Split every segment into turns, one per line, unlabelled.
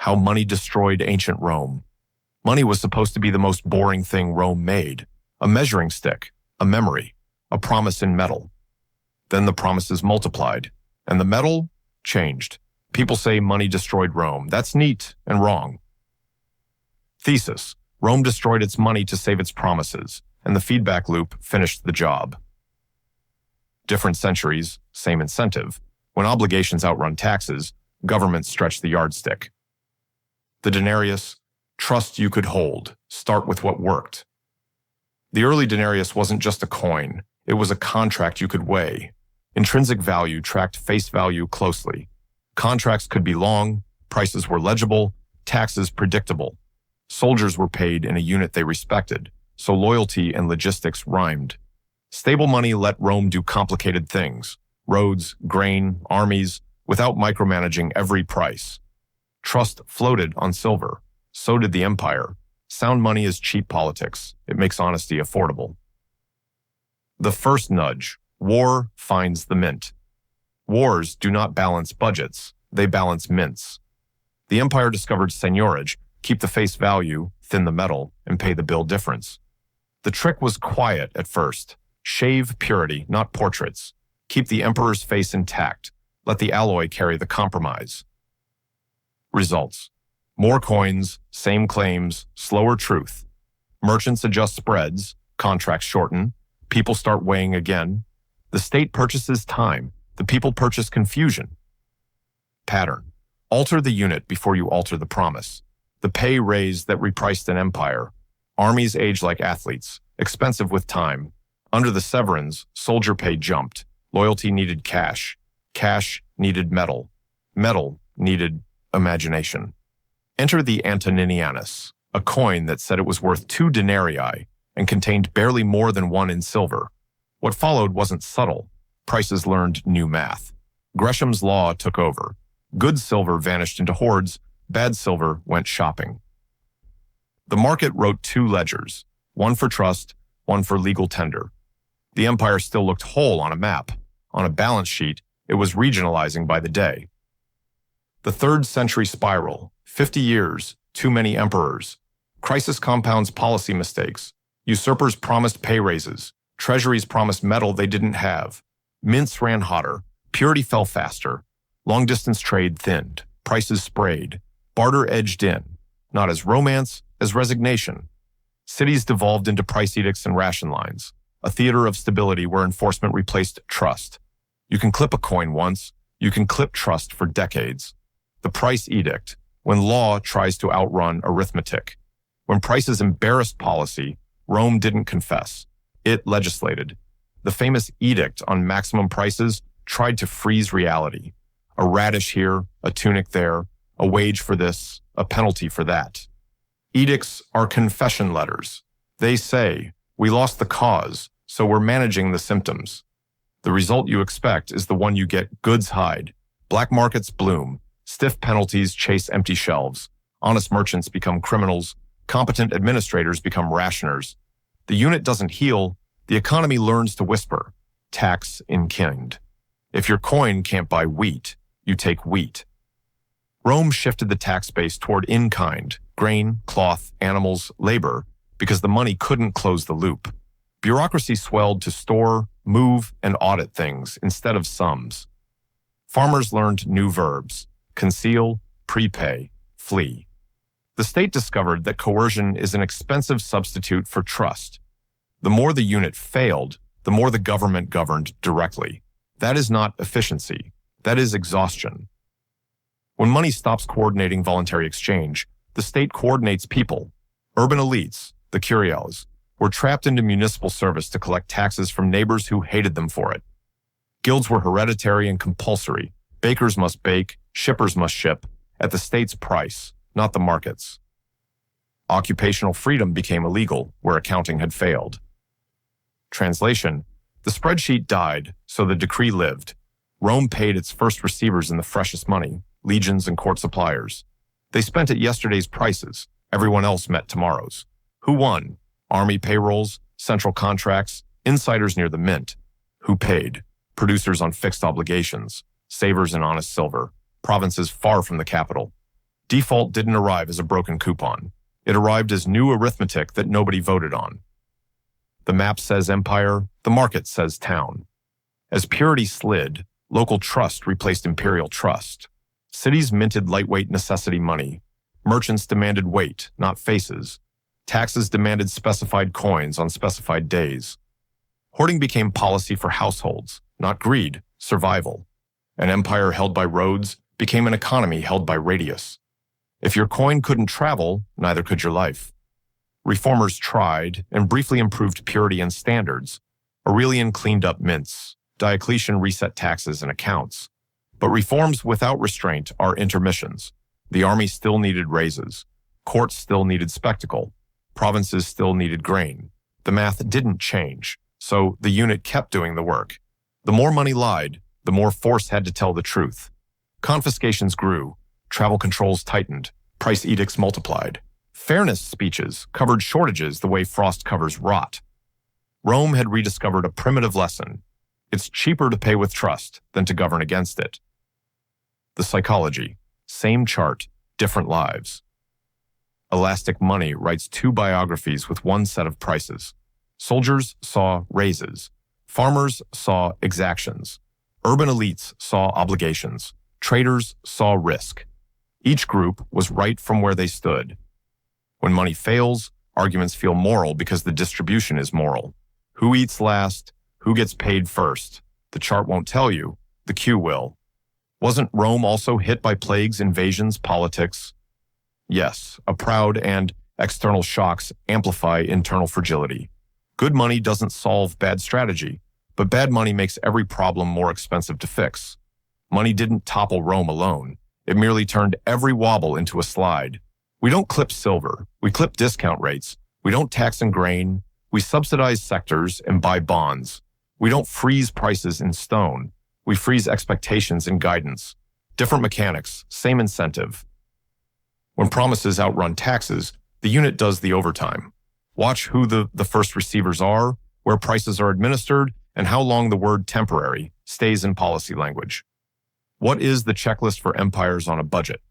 How money destroyed ancient Rome. Money was supposed to be the most boring thing Rome made. A measuring stick, a memory, a promise in metal. Then the promises multiplied, and the metal changed. People say money destroyed Rome. That's neat and wrong. Thesis: Rome destroyed its money to save its promises, and the feedback loop finished the job. Different centuries, same incentive. When obligations outrun taxes, governments stretch the yardstick. The denarius: trust you could hold. Start with what worked. The early denarius wasn't just a coin. It was a contract you could weigh. Intrinsic value tracked face value closely. Contracts could be long, prices were legible, taxes predictable. Soldiers were paid in a unit they respected, so loyalty and logistics rhymed. Stable money let Rome do complicated things: roads, grain, armies, without micromanaging every price. Trust floated on silver. So did the empire. Sound money is cheap politics. It makes honesty affordable. The first nudge: war finds the mint. Wars do not balance budgets, they balance mints. The empire discovered seigniorage: keep the face value, thin the metal, and pay the bill difference. The trick was quiet at first. Shave purity, not portraits. Keep the emperor's face intact. Let the alloy carry the compromise. Results: more coins, same claims, slower truth. Merchants adjust spreads, contracts shorten, people start weighing again. The state purchases time, the people purchase confusion. Pattern: alter the unit before you alter the promise. The pay raise that repriced an empire. Armies age like athletes, expensive with time. Under the Severans, soldier pay jumped. Loyalty needed cash. Cash needed metal. Metal needed imagination. Enter the antoninianus, a coin that said it was worth 2 denarii and contained barely more than 1 in silver. What followed wasn't subtle. Prices learned new math. Gresham's law took over. Good silver vanished into hoards. Bad silver went shopping. The market wrote 2 ledgers, one for trust, one for legal tender. The empire still looked whole on a map. On a balance sheet, it was regionalizing by the day. The 3rd century spiral: 50 years, too many emperors. Crisis compounds policy mistakes. Usurpers promised pay raises. Treasuries promised metal they didn't have. Mints ran hotter. Purity fell faster. Long-distance trade thinned. Prices sprayed. Barter edged in, not as romance, as resignation. Cities devolved into price edicts and ration lines, a theater of stability where enforcement replaced trust. You can clip a coin once, you can clip trust for decades. The price edict: when law tries to outrun arithmetic. When prices embarrassed policy, Rome didn't confess. It legislated. The famous edict on maximum prices tried to freeze reality. A radish here, a tunic there, a wage for this, a penalty for that. Edicts are confession letters. They say, we lost the cause, so we're managing the symptoms. The result you expect is the one you get: goods hide. Black markets bloom. Stiff penalties chase empty shelves. Honest merchants become criminals. Competent administrators become rationers. The unit doesn't heal. The economy learns to whisper. Tax in kind. If your coin can't buy wheat, you take wheat. Rome shifted the tax base toward in-kind: grain, cloth, animals, labor, because the money couldn't close the loop. Bureaucracy swelled to store, move, and audit things instead of sums. Farmers learned new verbs: conceal, prepay, flee. The state discovered that coercion is an expensive substitute for trust. The more the unit failed, the more the government governed directly. That is not efficiency. That is exhaustion. When money stops coordinating voluntary exchange, the state coordinates people. Urban elites, the curiales, were trapped into municipal service to collect taxes from neighbors who hated them for it. Guilds were hereditary and compulsory. Bakers must bake, shippers must ship, at the state's price, not the market's. Occupational freedom became illegal where accounting had failed. Translation: the spreadsheet died, so the decree lived. Rome paid its first receivers in the freshest money: legions and court suppliers. They spent at yesterday's prices. Everyone else met tomorrow's. Who won? Army payrolls, central contracts, insiders near the mint. Who paid? Producers on fixed obligations, savers in honest silver, provinces far from the capital. Default didn't arrive as a broken coupon. It arrived as new arithmetic that nobody voted on. The map says empire, the market says town. As purity slid, local trust replaced imperial trust. Cities minted lightweight necessity money. Merchants demanded weight, not faces. Taxes demanded specified coins on specified days. Hoarding became policy for households, not greed, survival. An empire held by roads became an economy held by radius. If your coin couldn't travel, neither could your life. Reformers tried and briefly improved purity and standards. Aurelian cleaned up mints. Diocletian reset taxes and accounts. But reforms without restraint are intermissions. The army still needed raises. Courts still needed spectacle. Provinces still needed grain. The math didn't change, so the unit kept doing the work. The more money lied, the more force had to tell the truth. Confiscations grew. Travel controls tightened. Price edicts multiplied. Fairness speeches covered shortages the way frost covers rot. Rome had rediscovered a primitive lesson. It's cheaper to pay with trust than to govern against it. The psychology. Same chart, different lives. Elastic money writes two biographies with one set of prices. Soldiers saw raises. Farmers saw exactions. Urban elites saw obligations. Traders saw risk. Each group was right from where they stood. When money fails, arguments feel moral because the distribution is moral. Who eats last? Who gets paid first? The chart won't tell you. The queue will. Wasn't Rome also hit by plagues, invasions, politics? Yes, a proud and external shocks amplify internal fragility. Good money doesn't solve bad strategy, but bad money makes every problem more expensive to fix. Money didn't topple Rome alone. It merely turned every wobble into a slide. We don't clip silver. We clip discount rates. We don't tax and grain. We subsidize sectors and buy bonds. We don't freeze prices in stone. We freeze expectations and guidance. Different mechanics, same incentive. When promises outrun taxes, the unit does the overtime. Watch who the first receivers are, where prices are administered, and how long the word temporary stays in policy language. What is the checklist for empires on a budget?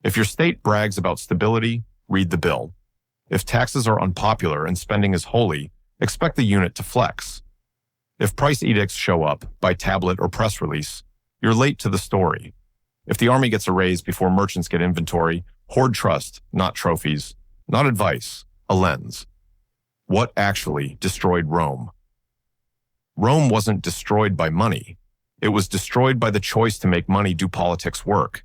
If your state brags about stability, read the bill. If taxes are unpopular and spending is holy, expect the unit to flex. If price edicts show up by tablet or press release, you're late to the story. If the army gets a raise before merchants get inventory, hoard trust, not trophies, not advice, a lens. What actually destroyed Rome? Rome wasn't destroyed by money. It was destroyed by the choice to make money do politics work.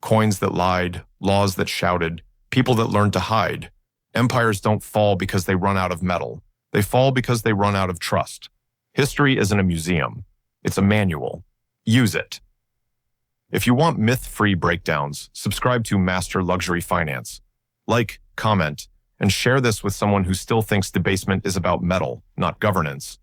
Coins that lied, laws that shouted, people that learned to hide. Empires don't fall because they run out of metal. They fall because they run out of trust. History isn't a museum. It's a manual. Use it. If you want myth-free breakdowns, subscribe to Master Luxury Finance. Like, comment, and share this with someone who still thinks debasement is about metal, not governance.